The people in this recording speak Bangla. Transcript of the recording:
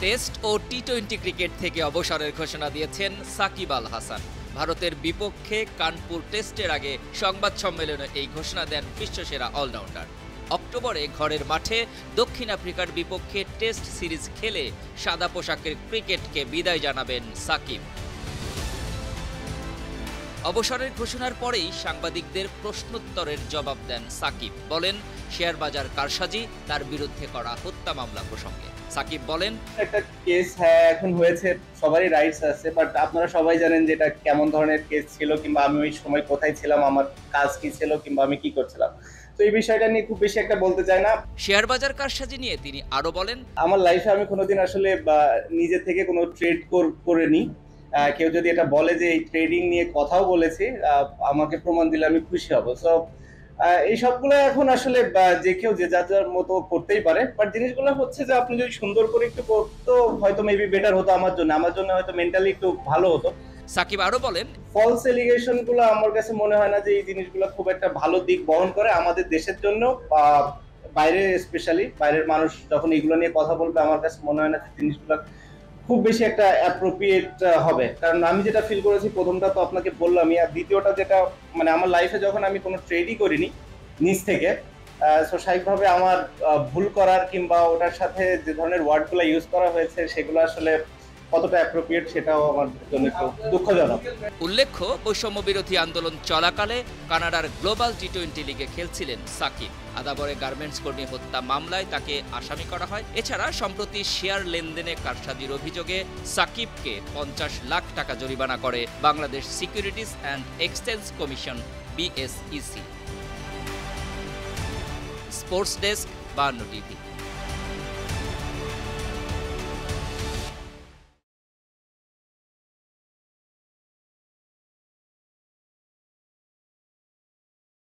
টেস্ট ও টি-20 ক্রিকেট থেকে অবসরের ঘোষণা দিয়েছেন সাকিব আল হাসান। ভারতের বিপক্ষে কানপুর টেস্টের আগে সংবাদ সম্মেলনে এই ঘোষণা দেন বিশ্বসেরা অলরাউন্ডার। অক্টোবরে ঘরের মাঠে দক্ষিণ আফ্রিকার বিপক্ষে টেস্ট সিরিজ খেলে সাদা পোশাকের ক্রিকেটকে বিদায় জানাবেন সাকিব। অবসরের ঘোষণার পরেই সাংবাদিকদের প্রশ্নোত্তরের জবাব দেন সাকিব। বলেন, শেয়ার বাজার কারসাজি তার বিরুদ্ধে করা হত্যা মামলা প্রসঙ্গে। সাকিব বলেন, একটা কেস এখন হয়েছে, সবারই রাইটস আছে, বাট আপনারা সবাই জানেন যে এটা কেমন ধরনের কেস ছিল, কিংবা আমি ওই সময় কোথায় ছিলাম, আমার কাজ কি ছিল, কিংবা আমি কি করছিলাম। তো এই বিষয়টা নিয়ে খুব বেশি একটা বলতে চাই না। শেয়ার বাজার কারসাজি নিয়ে তিনি আরো বলেন, আমার লাইফে আমি কোনোদিন আসলে নিজে থেকে কোনো ট্রেড করিনি। কেউ যদি এটা বলে যে এই ট্রেডিং নিয়ে কথাও বলেছি, আমাকে প্রমাণ দিলে আমি খুশি হব। সো এই সবগুলো এখন আসলে যে কেউ যে যার যার মতো করতেই পারে, বাট জিনিসগুলো হচ্ছে যে আপনি যদি সুন্দর করে একটু করতো হয়তো মেবি বেটার হতো আমার জন্য হয়তো মেন্টালি একটু ভালো হতো। সাকিব আরো বলেন, ফলস এলিগেশন গুলো আমার কাছে মনে হয় না যে এই জিনিসগুলো খুব একটা ভালো দিক বহন করে আমাদের দেশের জন্য। বাইরে স্পেশালি বাইরের মানুষ যখন এগুলো নিয়ে কথা বলবে, আমার কাছে মনে হয় না যে জিনিসগুলো খুব বেশি একটা অ্যাপ্রোপ্রিয়েট হবে। কারণ আমি যেটা ফিল করেছি, প্রথমটা তো আপনাকে বললামই, আর দ্বিতীয়টা যেটা মানে আমার লাইফে যখন আমি কোনো ট্রেডই করিনি নিজ থেকে, সো স্বাভাবিকভাবে আমার ভুল করার কিংবা ওটার সাথে যে ধরনের ওয়ার্ডগুলো ইউজ করা হয়েছে সেগুলো আসলে কতটা অ্যাপ্রোপ্রিয়েট সেটাও আমার জন্য একটু দুঃখজনক। উল্লেখ্য, বৈষম্য বিরোধী আন্দোলন চলাকালে কানাডার গ্লোবাল টি-20 লিগে খেলছিলেন সাকিব। আদাবরে গার্মেন্টস কর্মী হত্যা মামলায় তাকে আসামি করা হয়। এছাড়া সম্প্রতি শেয়ার লেনদেনে কারসাজির অভিযোগে সাকিবকে 50 লাখ টাকা জরিমানা করে Bangladesh securities and exchange commission BSEC। Sports desk, 52 TV.